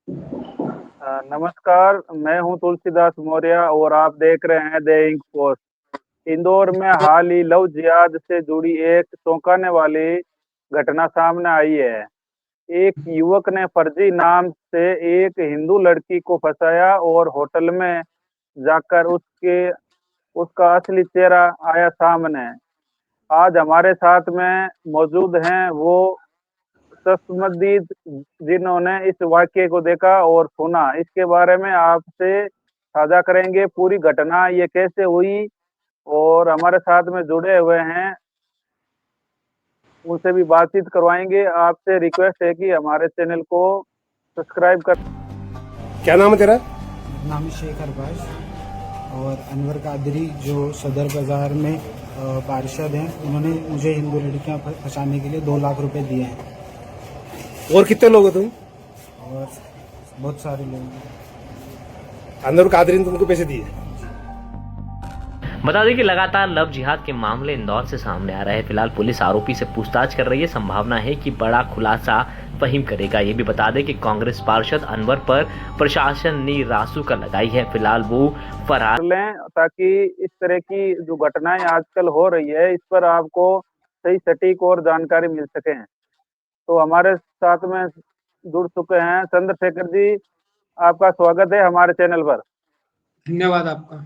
नमस्कार। मैं हूं तुलसीदास मौर्य और आप देख रहे हैं द इंक पोस्ट। इंदौर में हाल ही लव जिहाद से जुड़ी एक चौंकाने वाली घटना सामने आई है। एक युवक ने फर्जी नाम से एक हिंदू लड़की को फंसाया और होटल में जाकर उसके उसका असली चेहरा आया सामने। आज हमारे साथ में मौजूद हैं वो तस्मदीद जिन्होंने इस वाक्य को देखा और सुना। इसके बारे में आपसे साझा करेंगे पूरी घटना ये कैसे हुई। और हमारे साथ में जुड़े हुए हैं, उनसे भी बातचीत करवाएंगे। आपसे रिक्वेस्ट है कि हमारे चैनल को सब्सक्राइब कर। क्या नाम है तेरा? नाम है शेख अरबाज और अनवर कादरी जो सदर बाज़ार में पार्षद हैं, उन्होंने मुझे हिंदू लड़कियां फंसाने के लिए 2 लाख रुपए दिए हैं। और कितने लोग हो तुम? और बहुत सारे लोग हैं। अनवर कादरी ने तुमको पैसे दिए? बता दें कि लगातार लव जिहाद के मामले इंदौर से सामने आ रहे हैं। फिलहाल पुलिस आरोपी से पूछताछ कर रही है। संभावना है कि बड़ा खुलासा फहीम करेगा। ये भी बता दें कि कांग्रेस पार्षद अनवर पर प्रशासन ने रासुका लगाई है। फिलहाल वो फरार लें ताकि इस तरह की जो घटनाएं आजकल हो रही है इस पर आपको सही सटीक और जानकारी मिल सके। तो हमारे साथ में जुड़ चुके हैं चंद्रशेखर जी। आपका स्वागत है हमारे चैनल पर। धन्यवाद आपका।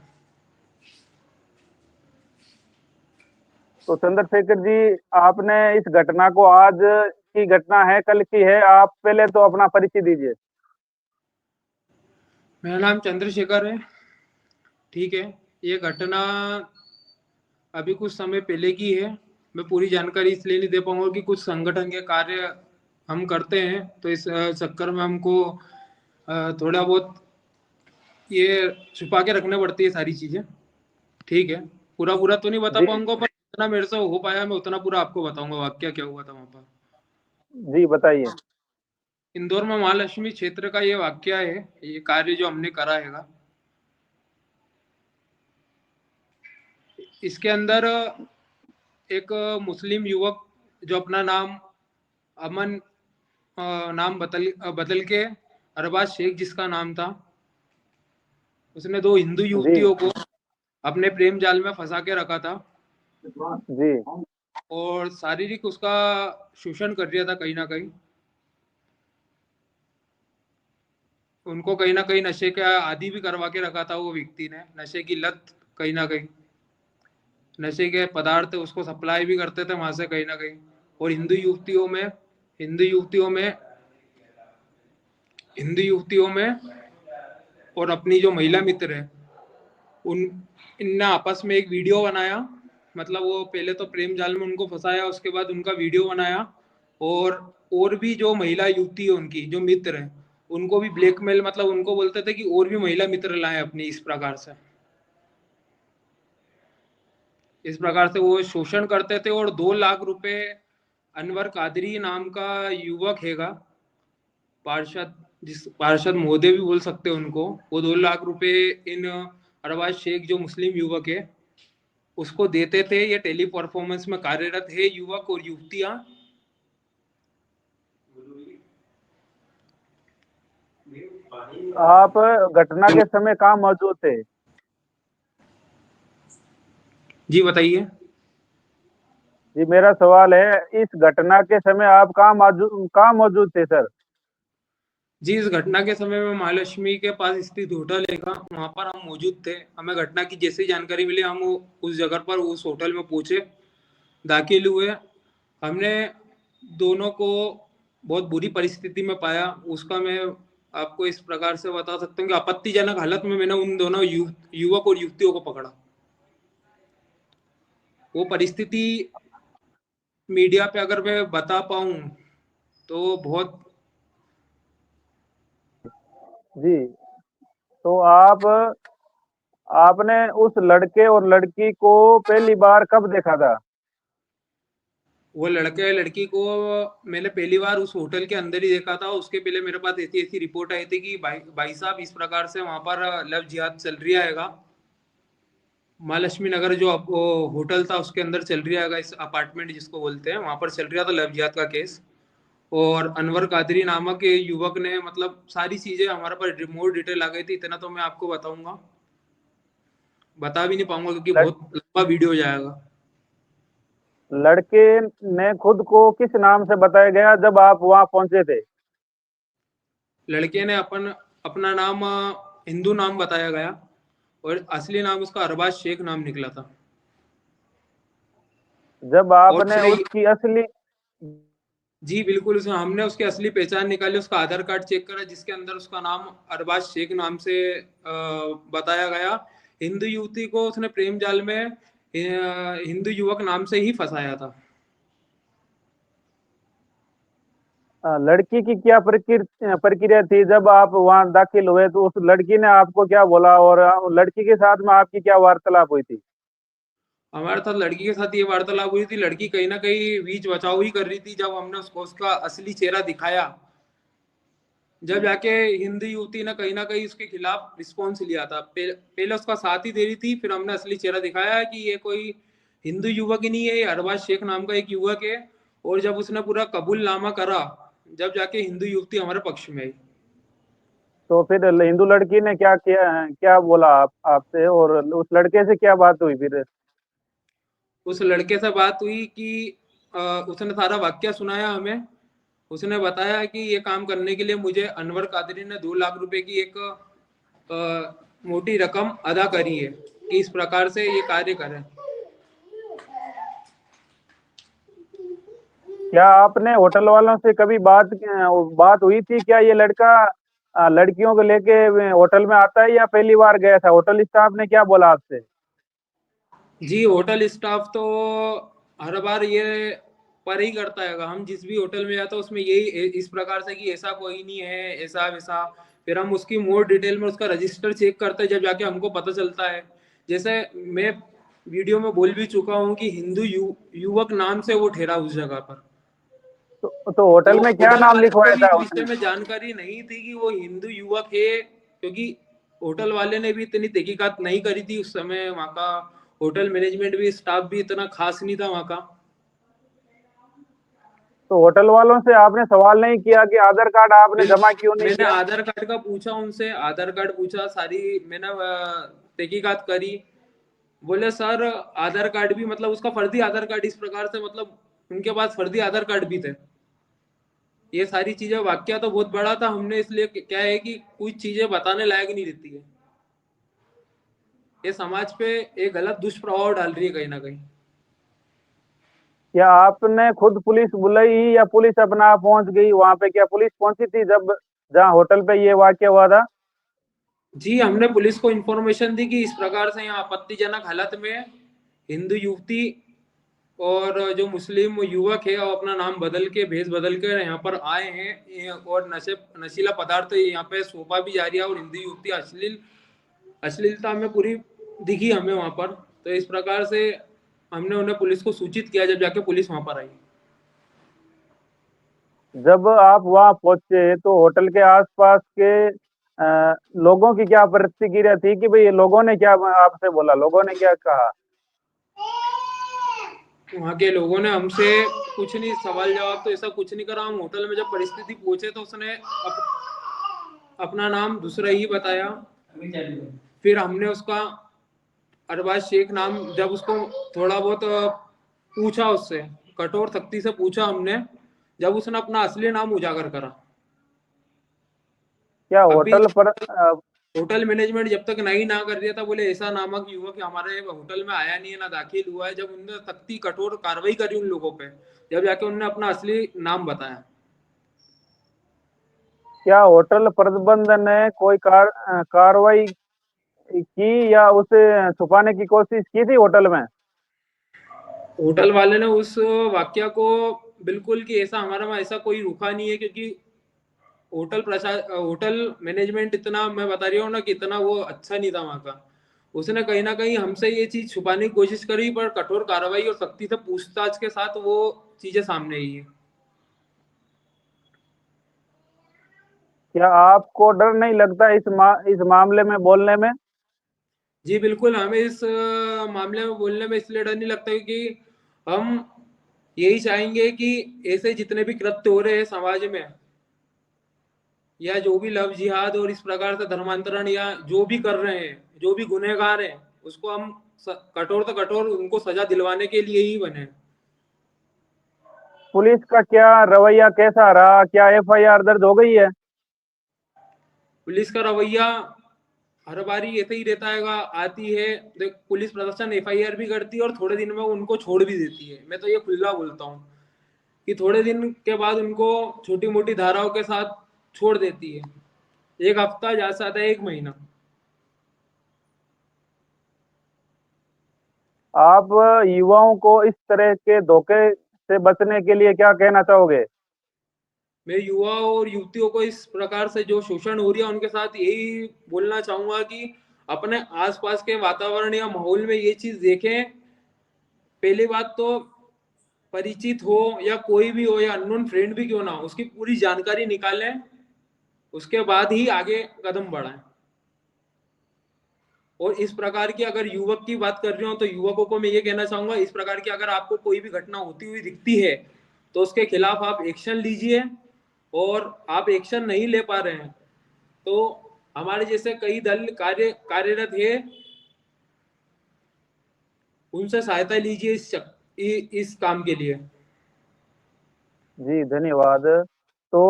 तो चंद्रशेखर जी, आपने इस घटना को, आज की घटना है कल की है, आप पहले तो अपना परिचय दीजिए। मेरा नाम चंद्रशेखर है। ठीक है, ये घटना अभी कुछ समय पहले की है। मैं पूरी जानकारी इसलिए नहीं दे पाऊंगा कि कुछ संगठन के कार्य हम करते हैं, तो इस चक्कर में हमको थोड़ा बहुत ये छुपा के रखना पड़ती है सारी चीजें। ठीक है, पूरा पूरा तो नहीं बता जी पाऊंगा, पर जितना मेरे से हो पाया मैं उतना पूरा आपको बताऊंगा वाक्य क्या हुआ था वहां पर। जी बताइए। इंदौर में महालक्ष्मी क्षेत्र का ये वाक्य है, ये कार्य जो हमने करा है। इसके अंदर एक मुस्लिम युवक जो अपना नाम अमन नाम बदल के अरबाज शेख जिसका नाम था, उसने 2 हिंदू जी युवतियों को अपने प्रेम जाल में फंसा के रखा था जी और शारीरिक उसका शोषण कर दिया था। कहीं ना कहीं उनको कहीं ना कहीं नशे का आदी भी करवा के रखा था। वो व्यक्ति ने नशे की लत, कहीं ना कहीं नशे के पदार्थ उसको सप्लाई भी करते थे वहां से कहीं ना कहीं। और हिंदू युवतियों में हिंदू युवतियों में और अपनी जो महिला मित्र है उन इनने आपस में एक वीडियो बनाया। मतलब वो पहले तो प्रेम जाल में उनको फंसाया, उसके बाद उनका वीडियो बनाया और भी जो महिला युवती है उनकी जो मित्र है उनको भी ब्लैकमेल, मतलब उनको बोलते थे कि और भी महिला मित्र लाए अपनी। इस प्रकार से वो शोषण करते थे। और 2 लाख रुपए अनवर कादरी नाम का युवक हैगा, पार्षद, जिस पार्षद महोदय भी बोल सकते हैं उनको, वो 2 लाख रुपए इन अरबाज शेख जो मुस्लिम युवक है उसको देते थे। ये टेली परफॉर्मेंस में कार्यरत है युवक और युवतियां। आप घटना के समय कहाँ मौजूद थे? जी बताइए। जी मेरा सवाल है, इस घटना के समय आप कहाँ मौजूद थे सर? जी, इस घटना के समय में महालक्ष्मी के पास स्थित होटल है, वहां पर हम मौजूद थे। हमें घटना की जैसी जानकारी मिली हम उस जगह पर उस होटल में पहुंचे, दाखिल हुए। हमने दोनों को बहुत बुरी परिस्थिति में पाया। उसका मैं आपको इस प्रकार से बता सकता हूँ कि आपत्तिजनक हालत में मैंने उन दोनों युवक और युवतियों को पकड़ा। वो परिस्थिति मीडिया पे अगर मैं बता पाऊं तो बहुत। जी, तो आपने उस लड़के और लड़की को पहली बार कब देखा था? वो लड़के लड़की को मैंने पहली बार उस होटल के अंदर ही देखा था। उसके पहले मेरे पास ऐसी ऐसी रिपोर्ट आई थी कि भाई साहब इस प्रकार से वहां पर लव जिहाद चल रही आएगा। महालक्ष्मी नगर जो होटल था उसके अंदर चल रही आएगा, इस अपार्टमेंट जिसको बोलते हैं, वहां पर चल रहा था लव जिहाद का केस। और अनवर कादरी नामक ये युवक ने मतलब सारी चीजें हमारे पास रिमोट डिटेल आ गई थी। इतना तो मैं आपको बताऊंगा, बता भी नहीं पाऊंगा क्योंकि लड़, बहुत लंबा वीडियो हो जाएगा। लड़के ने खुद को किस नाम से बताया गया जब आप वहां पहुंचे थे? लड़के ने अपना नाम हिंदू नाम बताया गया और असली नाम उसका अरबाज शेख नाम निकला था। जब और आपने उसने, उसकी असली जी बिल्कुल, उसने हमने उसकी असली पहचान निकाली, उसका आधार कार्ड चेक करा जिसके अंदर उसका नाम अरबाज शेख नाम से बताया गया। हिंदू युवती को उसने प्रेम जाल में हिंदू युवक नाम से ही फंसाया था। लड़की की क्या प्रक्रिया थी जब आप वहां दाखिल हुए? तो उस लड़की ने आपको क्या बोला और लड़की के साथ में आपकी क्या वार्तालाप हुई थी? हमारे साथ लड़की के साथ ये वार्तालाप हुई थी। लड़की कहीं ना कहीं बीच बचाव ही कर रही थी। जब हमने उसको उसका असली चेहरा दिखाया, जब जाके हिंदू युवती ने कहीं ना कहीं उसके खिलाफ रिस्पॉन्स लिया था। पहले उसका साथ ही दे रही थी, फिर हमने असली चेहरा दिखाया कि ये कोई हिंदू युवक ही नहीं है, ये अरबाज शेख नाम का एक युवक है। और जब उसने पूरा कबूलनामा करा, जब जाके हिंदू युवती हमारे पक्ष में आई। तो फिर हिंदू लड़की ने क्या किया, क्या बोला आपसे, और उस लड़के से क्या बात हुई फिर? उस लड़के से बात हुई कि उसने सारा वाक्य सुनाया हमें। उसने बताया कि ये काम करने के लिए मुझे अनवर कादरी ने 2 लाख रुपए की एक मोटी रकम अदा करी है कि इस प्रकार से ये कार्य करें। क्या आपने होटल वालों से कभी बात हुई थी? क्या ये लड़का लड़कियों को लेके होटल में आता है या पहली बार गया था? होटल स्टाफ ने क्या बोला आपसे? जी, होटल स्टाफ तो हर बार ये पर ही करता है। हम जिस भी होटल में जाते हैं उसमें यही इस प्रकार से कि ऐसा कोई नहीं है, ऐसा वैसा। फिर हम उसकी मोर डिटेल में उसका रजिस्टर चेक करते हैं, जब जाके हमको पता चलता है। जैसे मैं वीडियो में बोल भी चुका हूँ कि हिंदू युवक नाम से वो ठहरा उस जगह पर। तो तो होटल में क्या होटल नाम वाले को लिखवाया भी था इस उसने? विषय में जानकारी नहीं थी कि वो हिंदू युवक है, क्योंकि होटल वाले ने भी इतनी तहकीकात नहीं करी थी उस समय। वहाँ का होटल मैनेजमेंट भी, स्टाफ भी इतना खास नहीं था वहाँ का। तो होटल वालों से आपने सवाल नहीं किया कि आधार कार्ड आपने जमा क्यों नहीं मैंने किया? आधार कार्ड का पूछा उनसे, आधार कार्ड पूछा, सारी मैंने तहकीकात करी। बोले सर आधार कार्ड भी मतलब उसका फर्जी आधार कार्ड, इस प्रकार से मतलब उनके पास फर्जी आधार कार्ड भी थे। ये सारी चीजें, वाक्य तो बहुत बड़ा था। हमने इसलिए क्या है कि कुछ चीजें बताने लायक नहीं रहती है। ये समाज पे एक गलत दुष्प्रभाव डाल रही है कहीं ना कहीं। क्या आपने खुद पुलिस बुलाई या पुलिस अपना आप पहुंच गई वहां पे? क्या पुलिस पहुंची थी जब जहां होटल पे ये वाक्य हुआ था? जी, हमने पुलिस को इन्फॉर्मेशन दी कि इस प्रकार से यहाँ आपत्तिजनक हालत में हिंदू युवती और जो मुस्लिम युवक है वो अपना नाम बदल के, भेष बदल कर यहाँ पर आए हैं और नशीला पदार्थ यहाँ पे सौंपा भी जा रही है। और हिंदू युवती अश्लीलता में पूरी दिखी हमें वहां पर। तो इस प्रकार से हमने उन्हें पुलिस को सूचित किया, जब जाके पुलिस वहां पर आई। जब आप वहां पहुंचे तो होटल के आसपास के लोगों की क्या प्रतिक्रिया थी कि भाई लोगों ने क्या आपसे बोला, लोगों ने क्या कहा? वहाँ के लोगों ने हमसे कुछ नहीं, सवाल जवाब तो ऐसा कुछ नहीं करा। हम होटल में जब परिस्थिति पहुंचे तो उसने अपना नाम दूसरा ही बताया। फिर हमने उसका अरबाज शेख नाम, जब उसको थोड़ा बहुत पूछा, उससे कठोर सख्ती से पूछा हमने, जब उसने अपना असली नाम उजागर करा। क्या अभी होटल पर होटल मैनेजमेंट जब तक नहीं ना कर दिया था, बोले ऐसा नामक युवक हमारे होटल में आया नहीं है, ना दाखिल हुआ है। जब उन्होंने सख्ती कठोर कार्रवाई करी उन लोगों पे, जब जाके उन्होंने अपना असली नाम बताया। क्या होटल प्रबंधन ने कोई कार्रवाई की या उसे छुपाने की कोशिश की थी होटल में? होटल वाले ने उस वाक्य को बिल्कुल कि ऐसा हमारा वहाँ ऐसा कोई रुका नहीं है, क्योंकि होटल मैनेजमेंट इतना, मैं बता रही हूँ ना कि इतना वो अच्छा नहीं था वहाँ का। उसने कहीं ना कहीं हमसे ये चीज छुपाने की कोशिश करी, पर कठोर कार्रवाई और सख्ती से पूछताछ के साथ वो चीजें सामने आई है। क्या आपको डर नहीं लगता इस मामले में बोलने में? जी बिल्कुल, हमें इस मामले में बोलने में इसलिए डर नहीं लगता क्योंकि हम यही चाहेंगे कि ऐसे जितने भी कृत्य हो रहे हैं समाज में, या जो भी लव जिहाद और इस प्रकार से धर्मांतरण या जो भी कर रहे हैं, जो भी गुनहगार हैं, उसको हम कठोर से कठोर उनको सजा दिलवाने के लिए ही बने। पुलिस का क्या रवैया कैसा रहा? क्या एफआईआर दर्ज हो गई है? पुलिस का रवैया हर बारी ऐसे ही रहता है, आती है देख, पुलिस प्रशासन एफआईआर भी करती है और थोड़े दिन में उनको छोड़ भी देती है। मैं तो ये खुला बोलता हूँ कि थोड़े दिन के बाद उनको छोटी मोटी धाराओं के साथ छोड़ देती है, एक हफ्ता जा सकता है, एक महीना। आप युवाओं को इस तरह के धोखे से बचने के लिए क्या कहना चाहोगे? मैं युवा और युवतियों को इस प्रकार से जो शोषण हो रही है उनके साथ यही बोलना चाहूंगा कि अपने आसपास के वातावरण या माहौल में ये चीज देखें। पहली बात तो परिचित हो या कोई भी हो या अननोन फ्रेंड भी क्यों ना हो, उसकी पूरी जानकारी निकालें, उसके बाद ही आगे कदम बढ़ाएं। और इस प्रकार की अगर युवक की बात कर रही हूँ तो युवकों को मैं ये कहना चाहूंगा, इस प्रकार की अगर आपको कोई भी घटना होती हुई दिखती है तो उसके खिलाफ आप एक्शन लीजिए। और आप एक्शन नहीं ले पा रहे हैं तो हमारे जैसे कई दल कार्यरत है, उनसे सहायता लीजिए इस काम के लिए। जी धन्यवाद। तो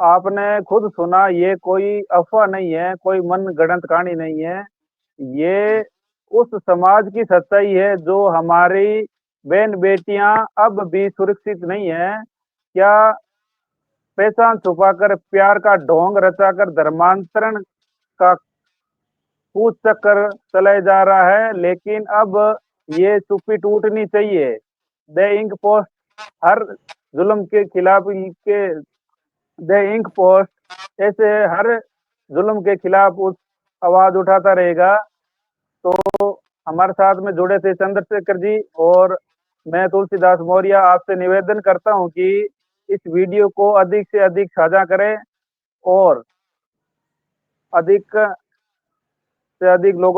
आपने खुद सुना, ये कोई अफवाह नहीं है, कोई मन गढ़ंत कहानी नहीं है। ये उस समाज की सच्चाई है जो हमारी बहन बेटियां अब भी सुरक्षित नहीं है। क्या पहचान छुपाकर प्यार का ढोंग रचाकर धर्मांतरण का कूच चक्कर चलाया जा रहा है, लेकिन अब ये चुप्पी टूटनी चाहिए। द इंक पोस्ट हर जुल्म के खिलाफ के द इंक पोस्ट ऐसे हर जुल्म के खिलाफ उस आवाज उठाता रहेगा। तो हमारे साथ में जुड़े थे चंद्रशेखर जी, और मैं तुलसीदास मौर्य आपसे निवेदन करता हूं कि इस वीडियो को अधिक से अधिक साझा करें और अधिक से अधिक लोगों